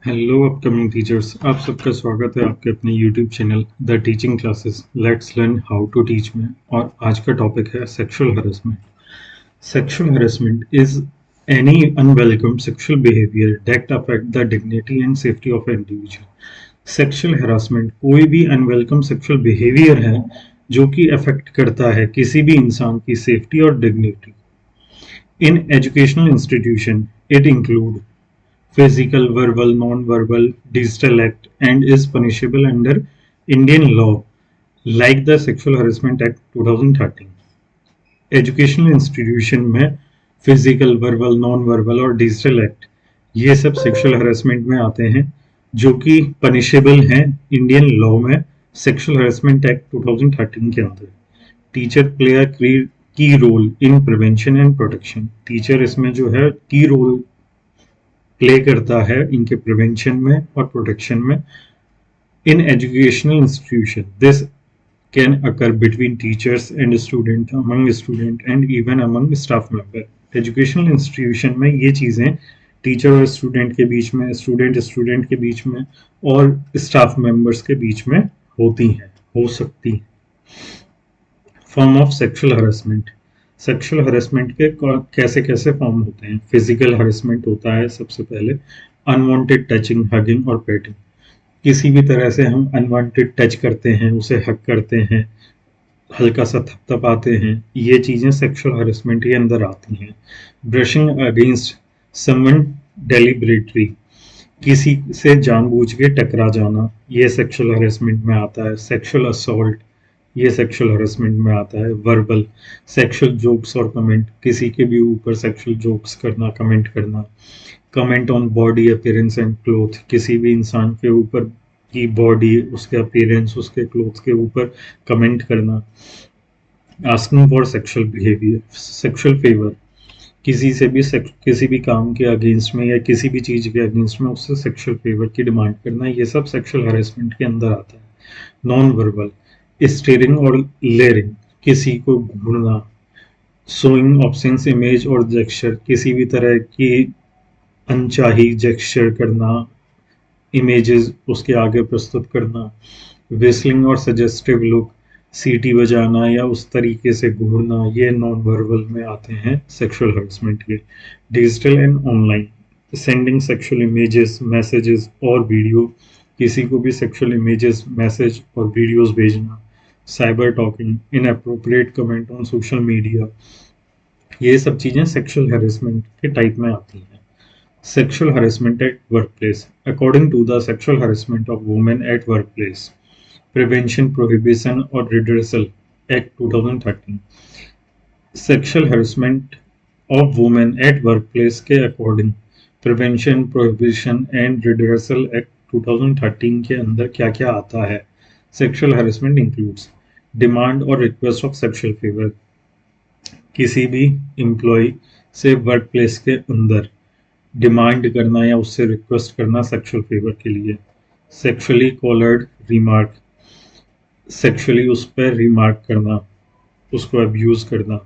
Hello upcoming teachers, आप सबका स्वागत है आपके अपने YouTube channel the teaching classes let's learn how to teach में। और आज का टॉपिक है sexual harassment. Sexual harassment is any unwelcome sexual behaviour that affect the dignity and safety of individual. Sexual harassment कोई भी अनवेलकम सेक्सुअल बिहेवियर है जो कि अफेक्ट करता है किसी भी इंसान की सेफ्टी और dignity. In educational institution it include physical, verbal, non-verbal, digital act and is punishable under Indian law like the Sexual Harassment Act 2013। Educational institution में फिजिकल, वर्बल, नॉन वर्बल और डिजिटल एक्ट ये सब sexual harassment में आते हैं जो कि punishable हैं इंडियन लॉ में सेक्सुअल हरेसमेंट एक्ट 2013 के अंदर। Teacher play a key role in prevention and protection. Teacher इसमें जो है की रोल प्ले करता है इनके प्रिवेंशन में और प्रोटेक्शन में। In educational institution this can occur between teachers and student, among student and even among staff member. Educational institution में ये चीज़ें टीचर और स्टूडेंट के बीच में, स्टूडेंट स्टूडेंट के बीच में और स्टाफ मेंबर्स के बीच में होती हैं, हो सकती हैं। Form of sexual harassment. Sexual harassment के कैसे कैसे फॉर्म होते हैं। फिजिकल हरेसमेंट होता है सबसे पहले, अनवांटेड टचिंग, हगिंग और पेटिंग। किसी भी तरह से हम अनवांटेड टच करते हैं, उसे हग करते हैं, हल्का सा थपथपाते हैं, ये चीजें सेक्सुअल हरेसमेंट के अंदर आती हैं। ब्रशिंग अगेंस्ट समवन डेलिबरेटली, किसी से जानबूझ के टकरा जाना, ये सेक्सुअल हरेसमेंट में आता है। सेक्सुअल असॉल्ट, ये सेक्सुअल हरेसमेंट में आता है। वर्बल, सेक्सुअल जोक्स और कमेंट, किसी के भी ऊपर सेक्सुअल जोक्स करना, कमेंट करना। Comment on body appearance and cloth, किसी भी इंसान के ऊपर की बॉडी, उसके अपीयरेंस, उसके क्लोथ के ऊपर कमेंट करना। Asking for sexual behaviour, sexual favour, किसी से भी किसी भी काम के अगेंस्ट में या किसी भी चीज के अगेंस्ट में उससे सेक्सुअल फेवर की डिमांड करना, ये सब सेक्सुअल हरेसमेंट के अंदर आता है। नॉन वर्बल, स्टेरिंग और लेयरिंग, किसी को घूरना। शोइंग ऑब्सेंस इमेज और जेस्चर, किसी भी तरह की अनचाही जेस्चर करना, इमेजेस उसके आगे प्रस्तुत करना। विस्लिंग और सजेस्टिव लुक, सीटी बजाना या उस तरीके से घूरना, ये नॉन वर्बल में आते हैं सेक्सुअल हरेसमेंट के। Digital and online, sending sexual images, messages और वीडियो, किसी को भी सेक्सुअल इमेजेस, मैसेज और वीडियोस भेजना। Cyber talking, inappropriate comment on social media, ये सब चीजें सेक्सुअल हरेसमेंट के टाइप में आती हैं। Sexual harassment at workplace. According to the Sexual Harassment of Women at Workplace, Prevention, Prohibition or Redressal Act 2013, Sexual Harassment of Women at Workplace के according prevention, prohibition and redressal act 2013 के अंदर क्या क्या आता है। सेक्सुअल हरेसमेंट इंक्लूड्स डिमांड और request of sexual favour, किसी भी एम्प्लॉय से वर्क प्लेस के अंदर डिमांड करना या उससे रिक्वेस्ट करना सेक्सुअल फेवर के लिए। सेक्सुअली कॉलर्ड रिमार्क, सेक्सुअली उस पर रिमार्क करना, उसको अब्यूज करना।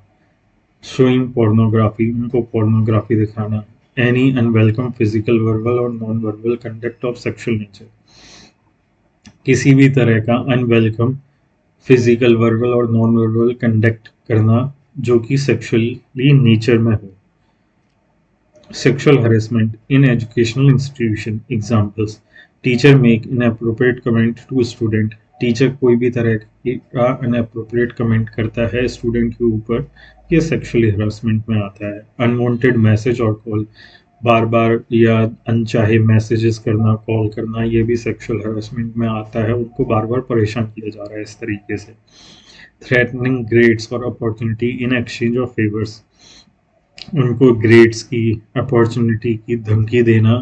शोइंग पोर्नोग्राफी, उनको पोर्नोग्राफी दिखाना। एनी अनवेलकम फिजिकल, वर्बल और non verbal conduct of sexual nature, किसी भी तरह का अनवेलकम फिजिकल, वर्बल और नॉन वर्बल कंडक्ट करना जो कि सेक्सुअली नेचर में हो। Sexual harassment in educational institution examples, teacher make inappropriate comment to student, teacher कोई भी तरह का अनअप्रोप्रिएट कमेंट करता है स्टूडेंट के ऊपर, ये सेक्सुअली हरासमेंट में आता है। अनवांटेड मैसेज और कॉल, बार बार या अनचाहे मैसेजेस करना, कॉल करना, ये भी सेक्सुअल हरासमेंट में आता है। उनको बार बार परेशान किया जा रहा है इस तरीके से। थ्रेटनिंग ग्रेड्स और opportunity in exchange of favours, उनको ग्रेड्स की, अपॉर्चुनिटी की धमकी देना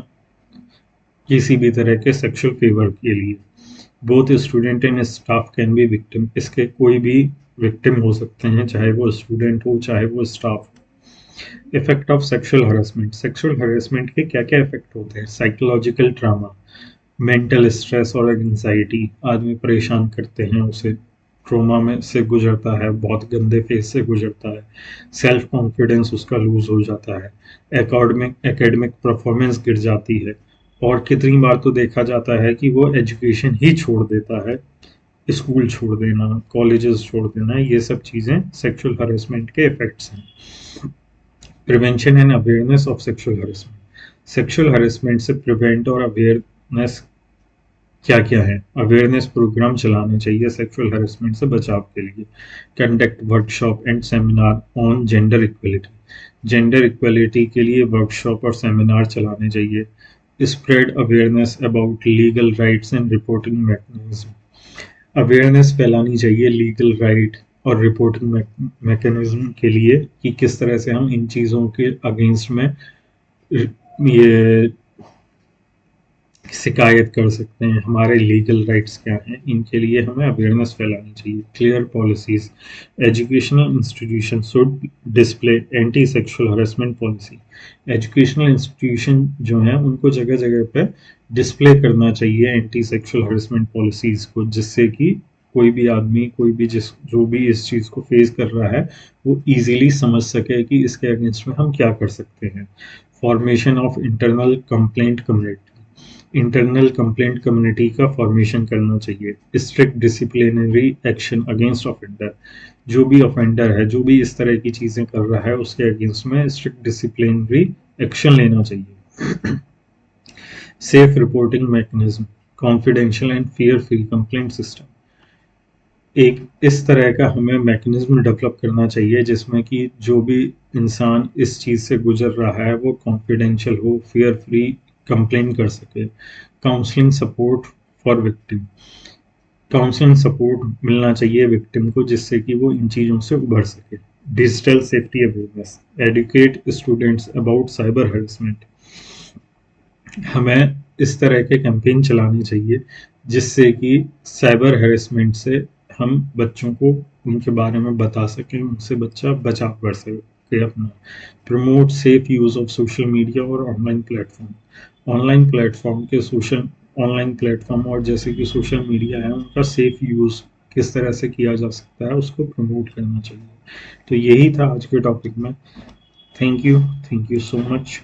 किसी भी तरह के सेक्सुअल फेवर के लिए। Both student and staff can be victim, इसके कोई भी विक्टिम हो सकते हैं, चाहे वो स्टूडेंट हो चाहे वो स्टाफ हो। Effect of sexual harassment, sexual harassment के क्या क्या इफेक्ट होते हैं। साइकोलॉजिकल ट्रामा, मेंटल स्ट्रेस और एंजाइटी, आदमी परेशान करते हैं उसे, ट्रोमा में से गुजरता है, बहुत गंदे फेज से गुजरता है। सेल्फ कॉन्फिडेंस उसका लूज हो जाता है। एकेडमिक परफॉर्मेंस गिर जाती है। और कितनी बार तो देखा जाता है कि वो एजुकेशन ही छोड़ देता है, स्कूल छोड़ देना, कॉलेजेस छोड़ देना, ये सब चीज़ें सेक्सुअल हरेसमेंट के इफेक्ट्स हैं। Prevention and awareness of sexual harassment. Sexual harassment से प्रिवेंट और अवेयरनेस क्या क्या है? अवेयरनेस प्रोग्राम चलाने चाहिए सेक्सुअल हरेसमेंट से बचाव के लिए। Conduct workshop and seminar on gender equality. Gender equality के लिए वर्कशॉप और सेमिनार चलाने चाहिए। Spread awareness about legal rights and reporting mechanism. Awareness फैलानी चाहिए लीगल राइट और रिपोर्टिंग मैकेनिज्म के लिए कि किस तरह से हम इन चीज़ों के अगेंस्ट में ये शिकायत कर सकते हैं, हमारे लीगल राइट्स क्या हैं, इनके लिए हमें अवेयरनेस फैलानी चाहिए। Clear policies. Educational institution should display anti sexual harassment policy. Educational institution जो हैं उनको जगह जगह पे डिस्प्ले करना चाहिए एंटी सेक्सुअल हरेसमेंट पॉलिसीज को, जिससे कि कोई भी आदमी, कोई भी जो भी इस चीज़ को फेस कर रहा है वो इजीली समझ सके कि इसके अगेंस्ट में हम क्या कर सकते हैं। Formation of internal complaint community. Internal complaint community का फॉर्मेशन करना चाहिए। Strict disciplinary action against offender. जो भी ऑफेंडर है, जो भी इस तरह की चीज़ें कर रहा है, उसके अगेंस्ट में स्ट्रिक्ट डिसिप्लिनरी एक्शन लेना चाहिए। Safe reporting mechanism. Confidential and fair free complaint system. एक इस तरह का हमें मैकेनिज्म डेवलप करना चाहिए जिसमें कि जो भी इंसान इस चीज़ से गुजर रहा है वो कॉन्फिडेंशियल हो, फेयर फ्री कंप्लेन कर सके। Counselling support for victim. Counselling support मिलना चाहिए विक्टिम को जिससे कि वो इन चीज़ों से उभर सके। Digital safety awareness. Educate students about cyber harassment. हमें इस तरह के कैंपेन चलाने चाहिए जिससे कि साइबर हैरेसमेंट से हम बच्चों को उनके बारे में बता सकें, उनसे बच्चा बचाव कर सके अपना। Promote safe use of social media और ऑनलाइन प्लेटफॉर्म। ऑनलाइन प्लेटफॉर्म के सोशल ऑनलाइन प्लेटफॉर्म और जैसे कि सोशल मीडिया है उनका सेफ यूज़ किस तरह से किया जा सकता है उसको प्रमोट करना चाहिए। तो यही था आज के टॉपिक में। Thank you so much.